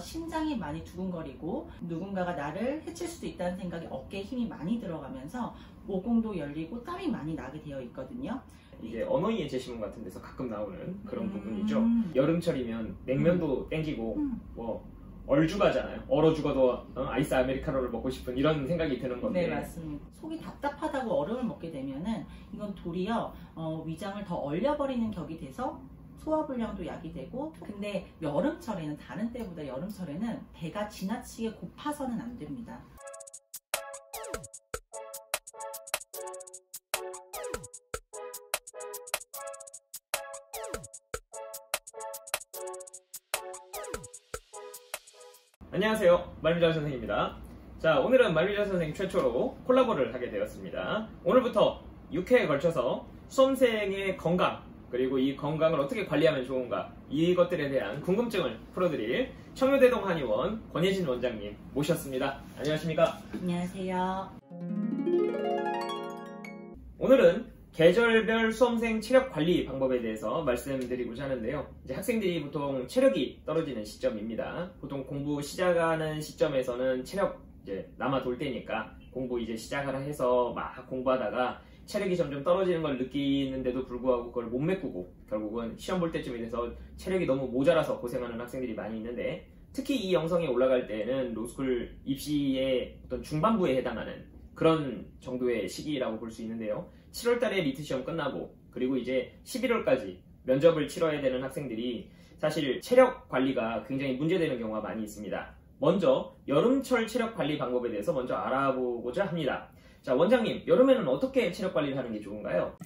심장이 많이 두근거리고 누군가가 나를 해칠 수도 있다는 생각에 어깨에 힘이 많이 들어가면서 모공도 열리고 땀이 많이 나게 되어 있거든요. 이게 언어이의 제시문 같은 데서 가끔 나오는 그런 부분이죠. 여름철이면 냉면도 땡기고 뭐 얼죽하잖아요. 얼어 죽어도 아이스 아메리카노를 먹고 싶은 이런 생각이 드는 건데. 네, 맞습니다. 속이 답답하다고 얼음을 먹게 되면은 이건 도리어 위장을 더 얼려버리는 격이 돼서 소화불량도 야기되고, 근데 여름철에는 다른 때보다 여름철에는 배가 지나치게 고파서는 안 됩니다. 안녕하세요, 말미잘 선생입니다. 자, 오늘은 말미잘 선생 최초로 콜라보를 하게 되었습니다. 오늘부터 6회에 걸쳐서 수험생의 건강, 그리고 이 건강을 어떻게 관리하면 좋은가, 이것들에 대한 궁금증을 풀어드릴 청요대동 한의원 권예진 원장님 모셨습니다. 안녕하십니까? 안녕하세요. 오늘은 계절별 수험생 체력 관리 방법에 대해서 말씀드리고자 하는데요. 이제 학생들이 보통 체력이 떨어지는 시점입니다. 보통 공부 시작하는 시점에서는 체력 이제 남아돌 때니까 공부 이제 시작을 해서 막 공부하다가 체력이 점점 떨어지는 걸 느끼는데도 불구하고 그걸 못 메꾸고 결국은 시험 볼 때쯤이 돼서 체력이 너무 모자라서 고생하는 학생들이 많이 있는데, 특히 이 영상이 올라갈 때는 로스쿨 입시의 어떤 중반부에 해당하는 그런 정도의 시기라고 볼 수 있는데요. 7월달에 리트 시험 끝나고 그리고 이제 11월까지 면접을 치러야 되는 학생들이 사실 체력 관리가 굉장히 문제되는 경우가 많이 있습니다. 먼저 여름철 체력 관리 방법에 대해서 먼저 알아보고자 합니다. 자, 원장님, 여름에는 어떻게 체력 관리를 하는 게 좋은가요?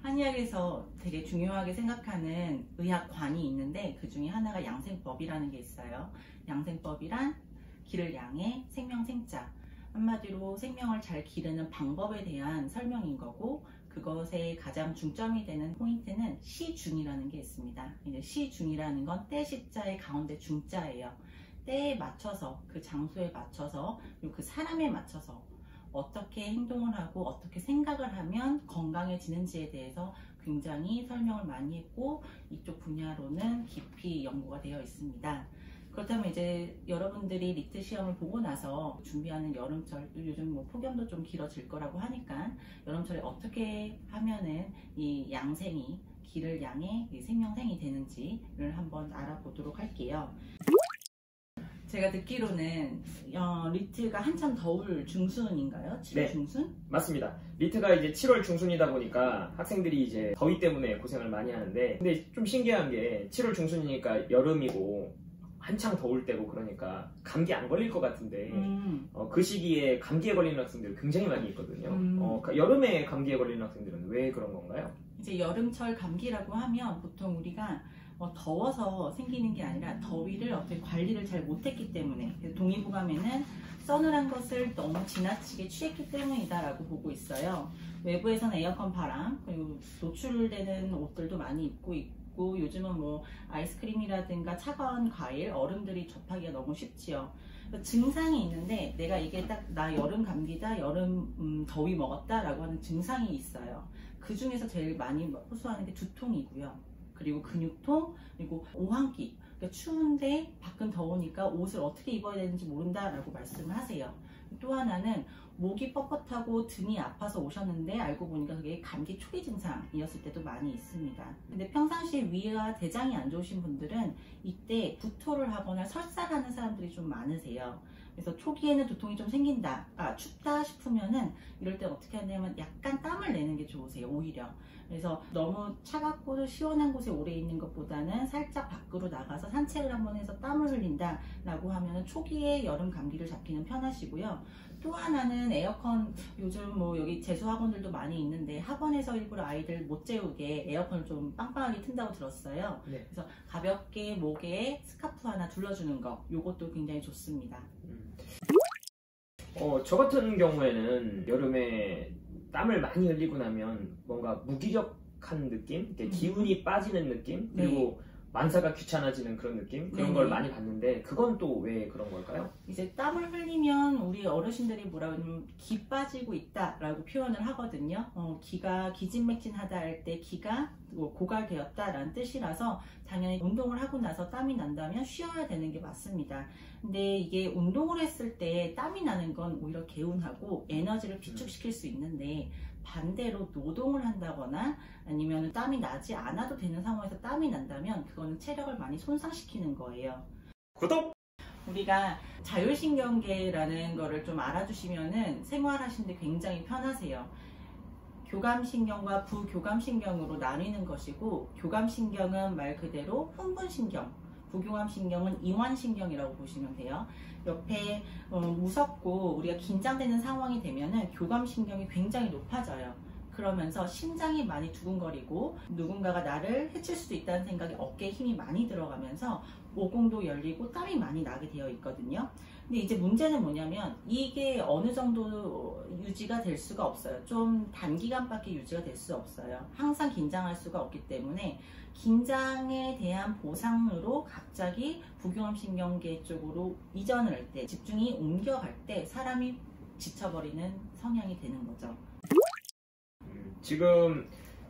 한의학에서 되게 중요하게 생각하는 의학관이 있는데 그 중에 하나가 양생법이라는 게 있어요. 양생법이란 기를 양해, 생명 생자. 한마디로 생명을 잘 기르는 방법에 대한 설명인 거고, 그것에 가장 중점이 되는 포인트는 시중이라는 게 있습니다. 이제 시중이라는 건 때시자의 가운데 중자예요. 때에 맞춰서, 그 장소에 맞춰서, 그리고 그 사람에 맞춰서 어떻게 행동을 하고 어떻게 생각을 하면 건강해지는지에 대해서 굉장히 설명을 많이 했고, 이쪽 분야로는 깊이 연구가 되어 있습니다. 그렇다면 이제 여러분들이 리트 시험을 보고 나서 준비하는 여름철, 요즘 뭐 폭염도 좀 길어질 거라고 하니까 여름철에 어떻게 하면은 이 양생이, 기를 양해, 생명생이 되는지를 한번 알아보도록 할게요. 제가 듣기로는 리트가 한참 더울 중순인가요? 7월 네, 중순? 맞습니다. 리트가 이제 7월 중순이다 보니까 학생들이 이제 더위 때문에 고생을 많이 하는데, 근데 좀 신기한 게 7월 중순이니까 여름이고 한창 더울 때고 그러니까 감기 안 걸릴 것 같은데 그 시기에 감기에 걸리는 학생들이 굉장히 많이 있거든요. 여름에 감기에 걸리는 학생들은 왜 그런 건가요? 이제 여름철 감기라고 하면 보통 우리가 더워서 생기는 게 아니라 더위를 어떻게 관리를 잘 못했기 때문에, 동의보감에는 서늘한 것을 너무 지나치게 취했기 때문이다라고 보고 있어요. 외부에서는 에어컨 바람, 그리고 노출되는 옷들도 많이 입고 있고, 요즘은 뭐 아이스크림이라든가 차가운 과일, 얼음들이 접하기가 너무 쉽지요. 증상이 있는데 내가 이게 딱 나 여름 감기다, 여름 더위 먹었다 라고 하는 증상이 있어요. 그 중에서 제일 많이 호소하는 게 두통이고요. 그리고 근육통, 그리고 오한기. 그러니까 추운데 밖은 더우니까 옷을 어떻게 입어야 되는지 모른다라고 말씀을 하세요. 또 하나는 목이 뻣뻣하고 등이 아파서 오셨는데 알고 보니까 그게 감기 초기 증상이었을 때도 많이 있습니다. 근데 평상시에 위와 대장이 안 좋으신 분들은 이때 구토를 하거나 설사를 하는 사람들이 좀 많으세요. 그래서 초기에는 두통이 좀 생긴다, 춥다 싶으면은 이럴 때 어떻게 하냐면 약간 땀을 내는 게 좋으세요, 오히려. 그래서 너무 차갑고 시원한 곳에 오래 있는 것보다는 살짝 밖으로 나가서 산책을 한번 해서 땀을 흘린다 라고 하면은 초기에 여름 감기를 잡기는 편하시고요. 또 하나는 에어컨, 요즘 뭐 여기 재수 학원들도 많이 있는데 학원에서 일부러 아이들 못 재우게 에어컨을 좀 빵빵하게 튼다고 들었어요. 네. 그래서 가볍게 목에 스카프 하나 둘러주는 거, 요것도 굉장히 좋습니다. 저 같은 경우에는 여름에 땀을 많이 흘리고 나면 뭔가 무기력한 느낌? 기운이 빠지는 느낌? 그리고 만사가 귀찮아지는 그런 느낌? 그런 네네. 걸 많이 봤는데 그건 또 왜 그런 걸까요? 이제 땀을 흘리면 우리 어르신들이 뭐라 그러냐면 기 빠지고 있다라고 표현을 하거든요. 기가 기진맥진하다 할 때 기가 고갈되었다라는 뜻이라서 당연히 운동을 하고 나서 땀이 난다면 쉬어야 되는 게 맞습니다. 근데 이게 운동을 했을 때 땀이 나는 건 오히려 개운하고 에너지를 비축시킬 수 있는데 반대로 노동을 한다거나 아니면 땀이 나지 않아도 되는 상황에서 땀이 난다면 그거는 체력을 많이 손상시키는 거예요. 구독! 우리가 자율신경계라는 거를 좀 알아주시면은 생활하시는데 굉장히 편하세요. 교감신경과 부교감신경으로 나뉘는 것이고, 교감신경은 말 그대로 흥분신경, 부교감신경은 이완신경이라고 보시면 돼요. 옆에 무섭고 우리가 긴장되는 상황이 되면은 교감신경이 굉장히 높아져요. 그러면서 심장이 많이 두근거리고 누군가가 나를 해칠 수도 있다는 생각에 어깨에 힘이 많이 들어가면서 모공도 열리고 땀이 많이 나게 되어 있거든요. 근데 이제 문제는 뭐냐면 이게 어느 정도 유지가 될 수가 없어요. 좀 단기간밖에 유지가 될 수 없어요. 항상 긴장할 수가 없기 때문에 긴장에 대한 보상으로 갑자기 부교감신경계 쪽으로 이전을 할 때, 집중이 옮겨갈 때 사람이 지쳐버리는 성향이 되는 거죠. 지금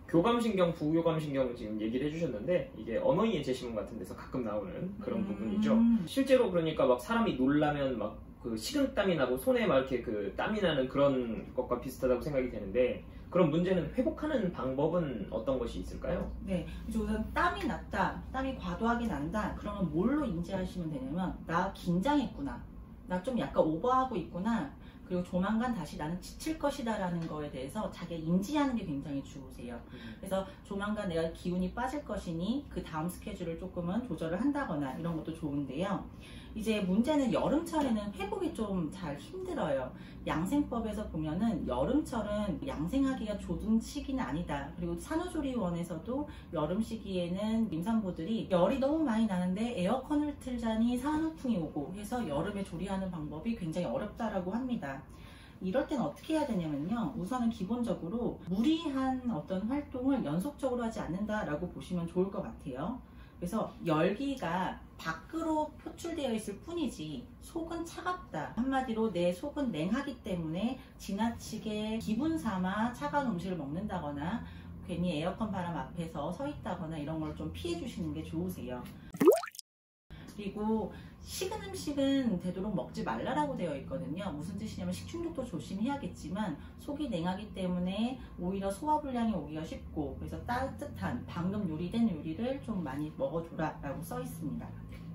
교감신경, 부교감신경 지금 얘기를 해주셨는데 이게 언어의 제시문 같은 데서 가끔 나오는 그런 부분이죠. 실제로 그러니까 막 사람이 놀라면 막 그 식은땀이 나고 손에 막 이렇게 그 땀이 나는 그런 것과 비슷하다고 생각이 되는데 그런 문제는 회복하는 방법은 어떤 것이 있을까요? 네, 우선 땀이 났다, 땀이 과도하게 난다, 그러면 뭘로 인지하시면 되냐면 나 긴장했구나, 나 좀 약간 오버하고 있구나, 그리고 조만간 다시 나는 지칠 것이다 라는 거에 대해서 자기가 인지하는 게 굉장히 좋으세요. 그래서 조만간 내가 기운이 빠질 것이니 그 다음 스케줄을 조금은 조절을 한다거나 이런 것도 좋은데요. 이제 문제는 여름철에는 회복이 좀 잘 힘들어요. 양생법에서 보면은 여름철은 양생하기가 좋은 시기는 아니다. 그리고 산후조리원에서도 여름 시기에는 임산부들이 열이 너무 많이 나는데 에어컨을 틀자니 산후풍이 오고 해서 여름에 조리하는 방법이 굉장히 어렵다라고 합니다. 이럴 때는 어떻게 해야 되냐면요. 우선은 기본적으로 무리한 어떤 활동을 연속적으로 하지 않는다라고 보시면 좋을 것 같아요. 그래서 열기가 밖으로 표출되어 있을 뿐이지 속은 차갑다. 한마디로 내 속은 냉하기 때문에 지나치게 기분 삼아 차가운 음식을 먹는다거나 괜히 에어컨 바람 앞에서 서 있다거나 이런 걸 좀 피해 주시는 게 좋으세요. 그리고 식은 음식은 되도록 먹지 말라라고 되어 있거든요. 무슨 뜻이냐면 식중독도 조심해야겠지만 속이 냉하기 때문에 오히려 소화불량이 오기가 쉽고, 그래서 따뜻한 방금 요리된 요리를 좀 많이 먹어줘라 라고 써 있습니다.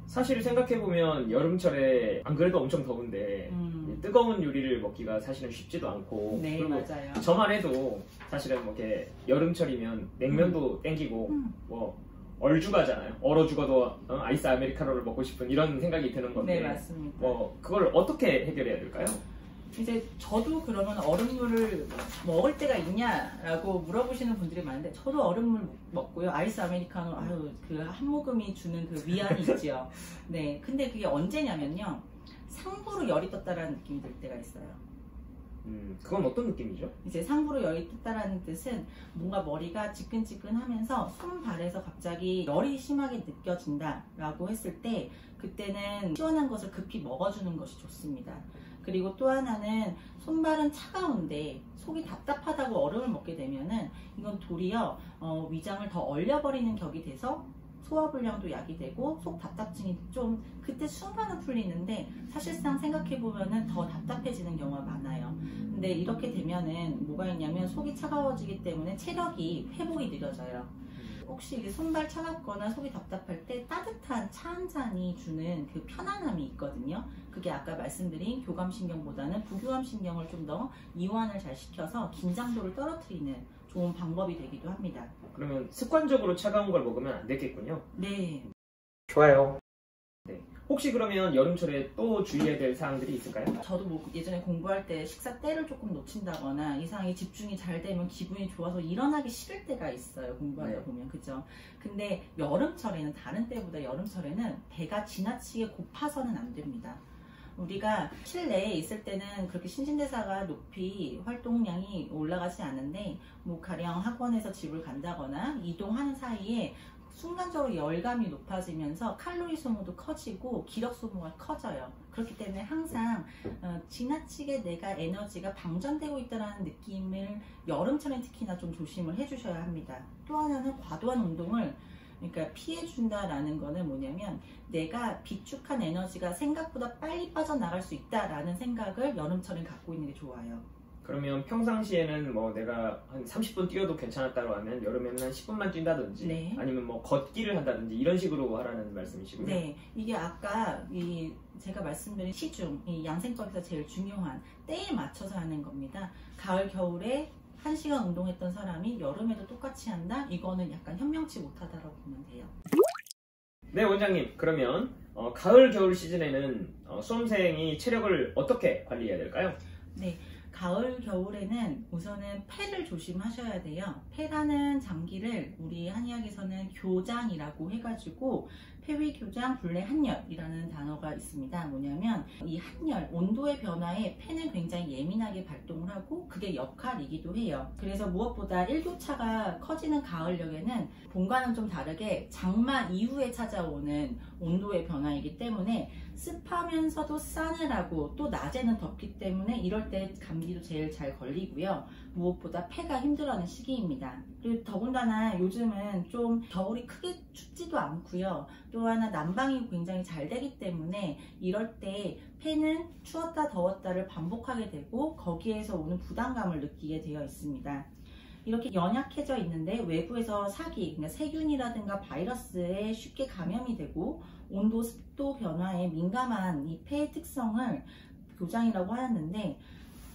사실 생각해보면 여름철에 안 그래도 엄청 더운데 뜨거운 요리를 먹기가 사실은 쉽지도 않고, 네, 그리고 맞아요. 저만 해도 사실은 뭐 이렇게 여름철이면 냉면도 땡기고 뭐 얼죽하잖아요. 얼어 죽어도 아이스 아메리카노를 먹고 싶은 이런 생각이 드는 건데, 네, 맞습니다. 뭐 그걸 어떻게 해결해야 될까요? 이제 저도 그러면 얼음물을 먹을 때가 있냐라고 물어보시는 분들이 많은데, 저도 얼음물 먹고요. 아이스 아메리카노, 아유, 그 한 모금이 주는 그 위안이 있죠. 네, 근데 그게 언제냐면요, 상부로 열이 떴다라는 느낌이 들 때가 있어요. 그건 어떤 느낌이죠? 이제 상부로 열이 떴다라는 뜻은 뭔가 머리가 지끈지끈하면서 손발에서 갑자기 열이 심하게 느껴진다라고 했을 때, 그때는 시원한 것을 급히 먹어주는 것이 좋습니다. 그리고 또 하나는 손발은 차가운데 속이 답답하다고 얼음을 먹게 되면은 이건 도리어 위장을 더 얼려버리는 격이 돼서 소화불량도 야기되고 속 답답증이 좀 그때 순간은 풀리는데 사실상 생각해보면은 더 답답해지는 경우가 많아요. 근데 이렇게 되면은 뭐가 있냐면 속이 차가워지기 때문에 체력이 회복이 느려져요. 혹시 이게 손발 차갑거나 속이 답답할 때 따뜻한 차 한 잔이 주는 그 편안함이 있거든요. 그게 아까 말씀드린 교감신경보다는 부교감신경을 좀 더 이완을 잘 시켜서 긴장도를 떨어뜨리는 좋은 방법이 되기도 합니다. 그러면 습관적으로 차가운 걸 먹으면 안 되겠군요. 네. 좋아요. 네. 혹시 그러면 여름철에 또 주의해야 될 사항들이 있을까요? 저도 뭐 예전에 공부할 때 식사 때를 조금 놓친다거나 이상하게 집중이 잘 되면 기분이 좋아서 일어나기 싫을 때가 있어요. 공부하다 보면. 그죠? 근데 여름철에는, 다른 때보다 여름철에는 배가 지나치게 고파서는 안 됩니다. 우리가 실내에 있을 때는 그렇게 신진대사가 높이 활동량이 올라가지 않는데, 뭐 가령 학원에서 집을 간다거나 이동하는 사이에 순간적으로 열감이 높아지면서 칼로리 소모도 커지고 기력 소모가 커져요. 그렇기 때문에 항상 지나치게 내가 에너지가 방전되고 있다는 느낌을 여름철에 특히나 좀 조심을 해주셔야 합니다. 또 하나는 과도한 운동을 그러니까 피해준다라는 거는 뭐냐면 내가 비축한 에너지가 생각보다 빨리 빠져나갈 수 있다라는 생각을 여름철엔 갖고 있는 게 좋아요. 그러면 평상시에는 뭐 내가 한 30분 뛰어도 괜찮았다고 하면 여름에는 한 10분만 뛴다든지 네. 아니면 뭐 걷기를 한다든지 이런 식으로 하라는 말씀이시고요. 네, 이게 아까 제가 말씀드린 시중, 이 양생법에서 제일 중요한 때에 맞춰서 하는 겁니다. 가을, 겨울에 1시간 운동했던 사람이 여름에도 똑같이 한다? 이거는 약간 현명치 못하다라고 보면 돼요. 네, 원장님. 그러면 가을, 겨울 시즌에는 수험생이 체력을 어떻게 관리해야 될까요? 네, 가을, 겨울에는 우선은 폐를 조심하셔야 돼요. 폐라는 장기를 우리 한의학에서는 교장이라고 해가지고 폐위교장 불내한열이라는 단어가 있습니다. 뭐냐면 이 한열, 온도의 변화에 폐는 굉장히 예민하게 발동을 하고 그게 역할이기도 해요. 그래서 무엇보다 일교차가 커지는 가을역에는 봄과는 좀 다르게 장마 이후에 찾아오는 온도의 변화이기 때문에 습하면서도 싸늘하고 또 낮에는 덥기 때문에 이럴 때 감기도 제일 잘 걸리고요. 무엇보다 폐가 힘들어하는 시기입니다. 그리고 더군다나 요즘은 좀 겨울이 크게 춥지도 않고요. 또 하나 난방이 굉장히 잘 되기 때문에 이럴 때 폐는 추웠다 더웠다를 반복하게 되고 거기에서 오는 부담감을 느끼게 되어 있습니다. 이렇게 연약해져 있는데 외부에서 사기, 그러니까 세균이라든가 바이러스에 쉽게 감염이 되고 온도, 습도 변화에 민감한 이 폐의 특성을 교장이라고 하였는데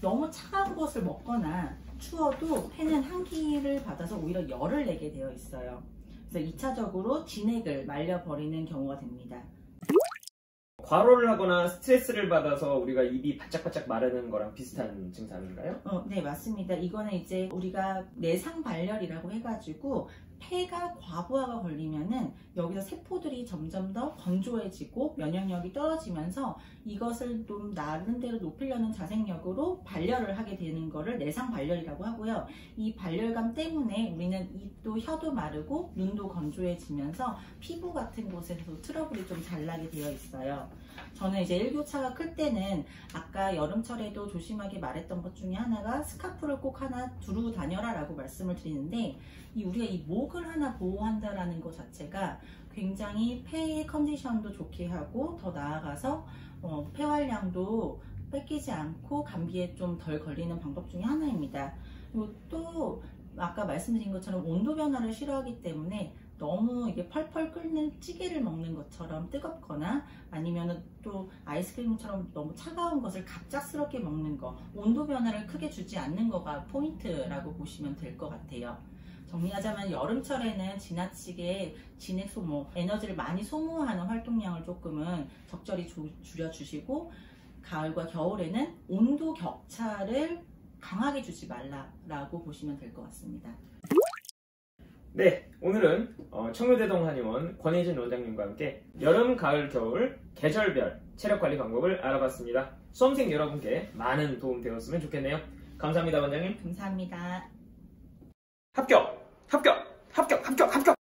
너무 차가운 것을 먹거나 추워도 폐는 한기를 받아서 오히려 열을 내게 되어 있어요. 그래서 2차적으로 진액을 말려버리는 경우가 됩니다. 과로를 하거나 스트레스를 받아서 우리가 입이 바짝바짝 마르는 거랑 비슷한 증상인가요? 네, 맞습니다. 이거는 이제 우리가 내상발열이라고 해가지고 폐가 과부하가 걸리면은 여기서 세포들이 점점 더 건조해지고 면역력이 떨어지면서 이것을 좀 나름대로 높이려는 자생력으로 발열을 하게 되는 거를 내상발열이라고 하고요. 이 발열감 때문에 우리는 입도 혀도 마르고 눈도 건조해지면서 피부 같은 곳에서도 트러블이 좀 잘 나게 되어 있어요. 저는 이제 일교차가 클 때는 아까 여름철에도 조심하게 말했던 것 중에 하나가 스카프를 꼭 하나 두르고 다녀라 라고 말씀을 드리는데 우리가 이 목을 하나 보호한다라는 것 자체가 굉장히 폐의 컨디션도 좋게 하고 더 나아가서 폐활량도 뺏기지 않고 감기에 좀 덜 걸리는 방법 중에 하나입니다. 그리고 또 아까 말씀드린 것처럼 온도 변화를 싫어하기 때문에 너무 이게 펄펄 끓는 찌개를 먹는 것처럼 뜨겁거나 아니면 또 아이스크림처럼 너무 차가운 것을 갑작스럽게 먹는 거, 온도 변화를 크게 주지 않는 거가 포인트라고 보시면 될 것 같아요. 정리하자면 여름철에는 지나치게 진액 소모, 에너지를 많이 소모하는 활동량을 조금은 적절히 줄여주시고 가을과 겨울에는 온도 격차를 강하게 주지 말라라고 보시면 될 것 같습니다. 네, 오늘은 청교대동 한의원 권혜진 원장님과 함께 여름, 가을, 겨울 계절별 체력관리 방법을 알아봤습니다. 수험생 여러분께 많은 도움 되었으면 좋겠네요. 감사합니다, 원장님. 감사합니다. 합격! 합격! 합격! 합격! 합격!